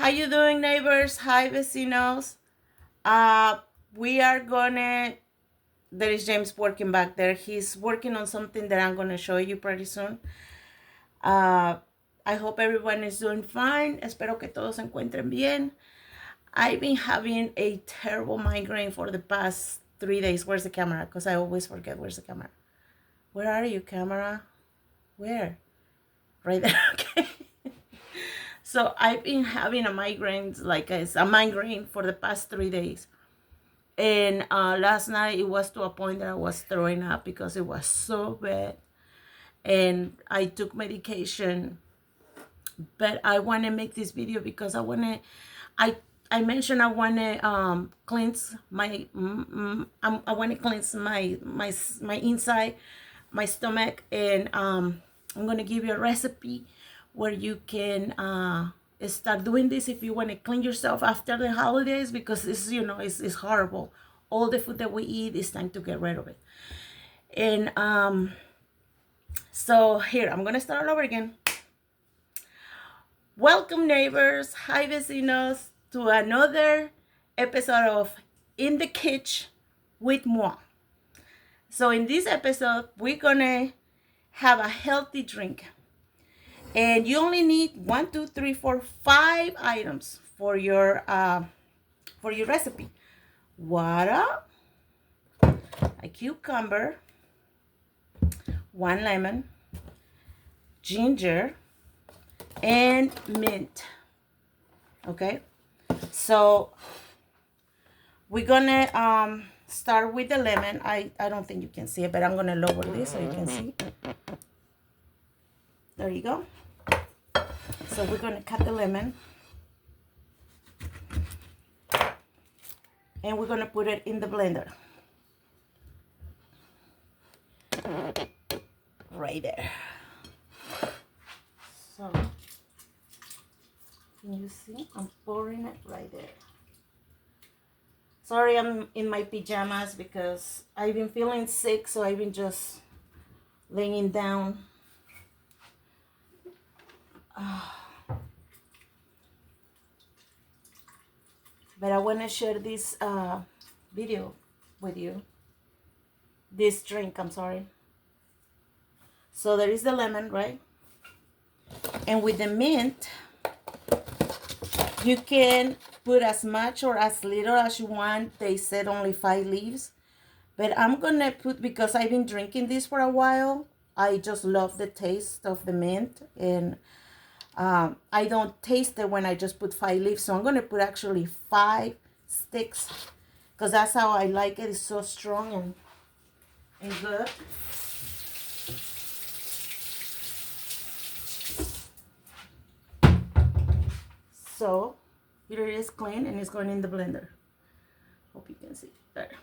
How you doing, neighbors? Hi, vecinos. Uh, we are gonna. There is James working back there. He's working on something that I'm gonna show you pretty soon. Uh, I hope everyone is doing fine. Espero que todos se encuentren bien. I've been having a terrible migraine for the past 3 days. Where's the camera? Because I always forget where's the camera. Where are you, camera? Where? Right there. Okay. So I've been having a migraine, like a migraine for the past 3 days. And last night it was to a point that I was throwing up because it was so bad. And I took medication. But I want to make this video because I mentioned I want to cleanse my I want to cleanse my inside, my stomach, and I'm gonna give you a recipe where you can start doing this if you want to clean yourself after the holidays, because this is horrible. All the food that we eat, it's time to get rid of it. And so here I'm gonna start all over again. Welcome, neighbors, hi vecinos, to another episode of In the Kitchen with moi. So in this episode, we're gonna have a healthy drink. And you only need 5 items for your recipe. Water, a cucumber, 1 lemon, ginger, and mint. Okay, so we're gonna start with the lemon. I don't think you can see it, but I'm gonna lower this so you can see. There you go. So we're gonna cut the lemon and we're gonna put it in the blender right there. So can you see? I'm pouring it right there. Sorry, I'm in my pajamas because I've been feeling sick, so I've been just laying down. But I want to share this video with you. This drink, I'm sorry. So there is the lemon, right? And with the mint, you can put as much or as little as you want. They said only 5 leaves. But I'm going to put, because I've been drinking this for a while, I just love the taste of the mint. And I don't taste it when I just put 5 leaves. So I'm going to put actually 5 sticks, because that's how I like it. It's so strong and good. So here it is, clean, and it's going in the blender. Hope you can see there.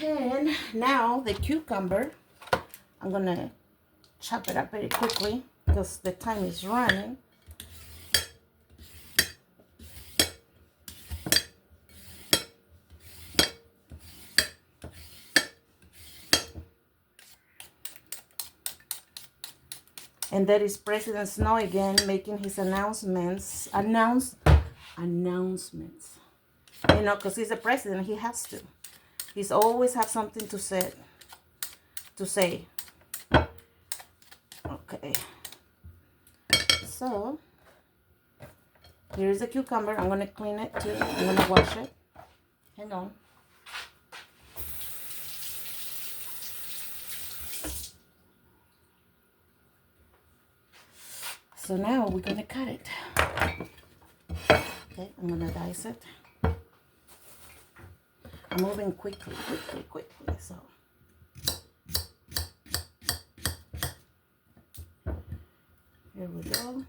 And now the cucumber, I'm gonna chop it up very quickly because the time is running. And that is President Snow again making his announcements. Announcements. You know, because he's the president, he has to. He's always have something to say. Okay. So here's the cucumber. I'm gonna clean it too. I'm gonna wash it. Hang on. So now we're gonna cut it. Okay, I'm gonna dice it. I'm moving quickly. So here we go.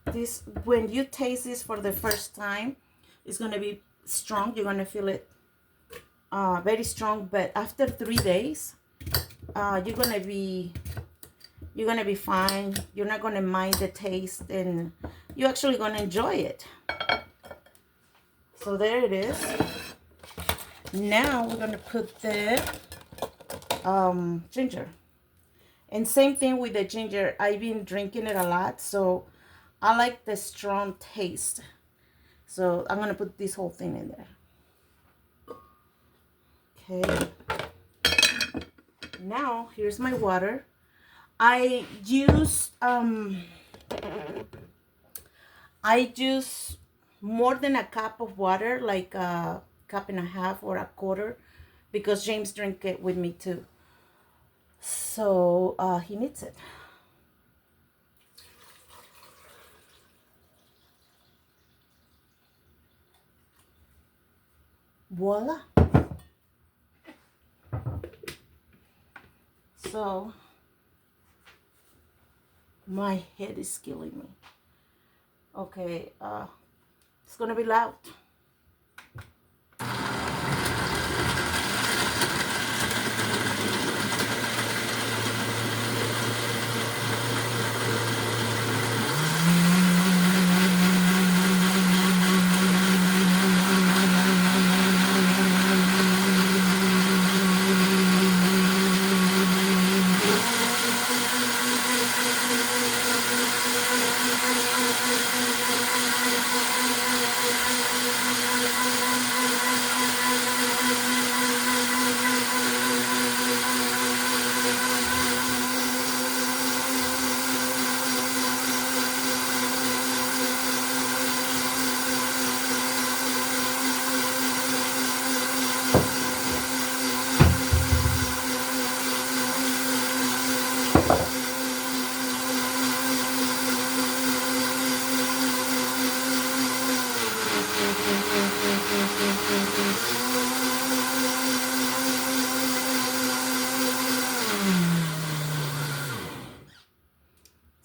This, when you taste this for the first time, it's gonna be strong. You're gonna feel it very strong. But after 3 days, you're gonna be You're gonna be fine. You're not gonna mind the taste, and you're actually gonna enjoy it. So there it is. Now we're gonna put the ginger. And same thing with the ginger. I've been drinking it a lot, so I like the strong taste. So I'm gonna put this whole thing in there. Okay. Now here's my water. I use more than a cup of water, like a cup and a half or a quarter, because James drank it with me too. So he needs it. Voila. So my head is killing me. Okay, it's gonna be loud.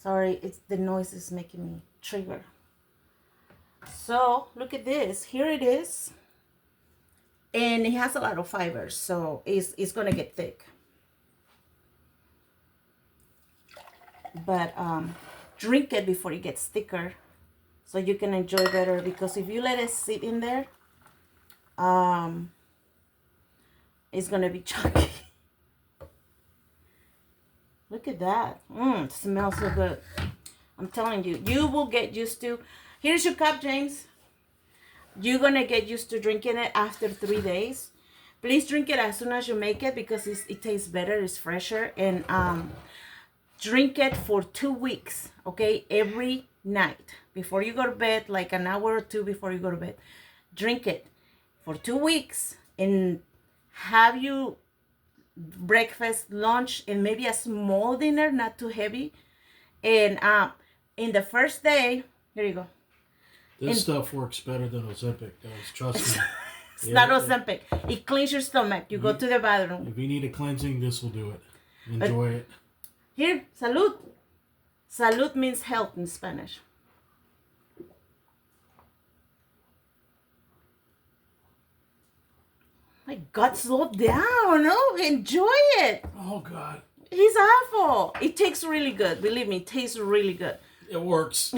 Sorry, it's the noise is making me trigger. So look at this. Here it is. And it has a lot of fibers, so it's gonna get thick. But drink it before it gets thicker, so you can enjoy better. Because if you let it sit in there, it's gonna be chunky. Look at that. It smells so good. I'm telling you, you will get used to. Here's your cup, James. You're gonna get used to drinking it after 3 days. Please drink it as soon as you make it, because it tastes better, it's fresher. And drink it for 2 weeks, okay? Every night before you go to bed, like an hour or two before you go to bed. Drink it for 2 weeks, and have you breakfast, lunch, and maybe a small dinner, not too heavy. And in the first day, here you go. This stuff works better than Ozempic does, trust me. It's not Ozempic. It cleans your stomach. You go to the bathroom. If you need a cleansing, this will do it. Enjoy it. Here, salud. Salud means health in Spanish. My God, slow down. No, enjoy it. Oh, God. He's awful. It tastes really good. Believe me, it tastes really good. It works.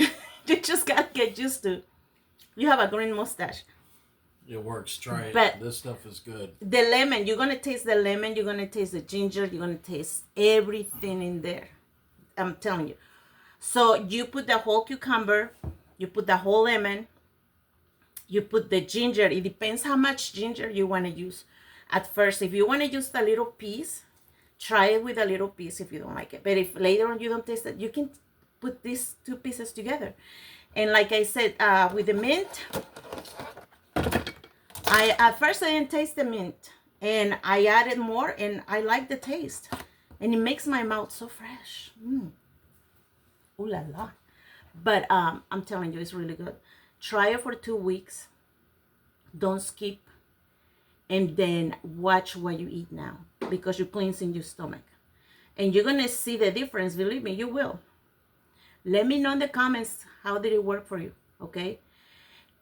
You just gotta get used to. You have a green mustache. It works. Try it. But this stuff is good. The lemon, you're gonna taste the lemon. You're gonna taste the ginger. You're gonna taste everything in there. I'm telling you. So you put the whole cucumber. You put the whole lemon. You put the ginger. It depends how much ginger you want to use. At first, if you want to use a little piece, try it with a little piece if you don't like it. But if later on you don't taste it, you can put these 2 pieces together. And like I said, with the mint, at first I didn't taste the mint. And I added more, and I like the taste. And it makes my mouth so fresh. Ooh la la. But I'm telling you, it's really good. Try it for 2 weeks. Don't skip. And then watch what you eat now, because you're cleansing your stomach. And you're going to see the difference. Believe me, you will. Let me know in the comments, how did it work for you, okay?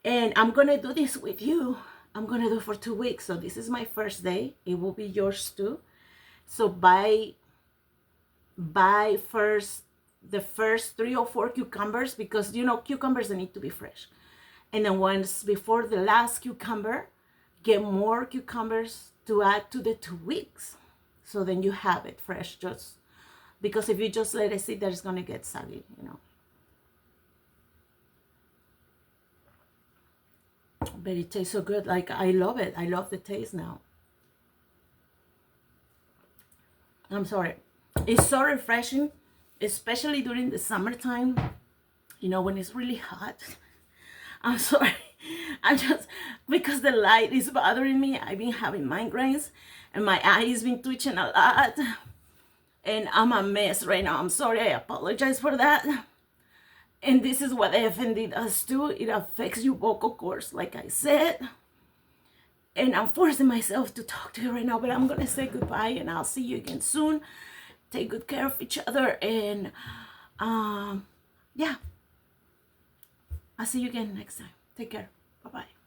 And I'm going to do this with you. I'm going to do it for 2 weeks. So this is my first day. It will be yours too. So by buy first the first 3 or 4 cucumbers, because cucumbers, they need to be fresh. And then once before the last cucumber, get more cucumbers to add to the 2 weeks. So then you have it fresh, just because if you just let it sit there, it's gonna get soggy. But it tastes so good. Like, I love it. I love the taste now. I'm sorry. It's so refreshing, especially during the summertime, when it's really hot. I'm sorry. I'm just, because the light is bothering me. I've been having migraines and my eyes been twitching a lot. And I'm a mess right now. I'm sorry. I apologize for that. And this is what FND does too. It affects your vocal cords, like I said. And I'm forcing myself to talk to you right now, but I'm going to say goodbye and I'll see you again soon. Take good care of each other. And yeah, I'll see you again next time. Take care. Bye-bye.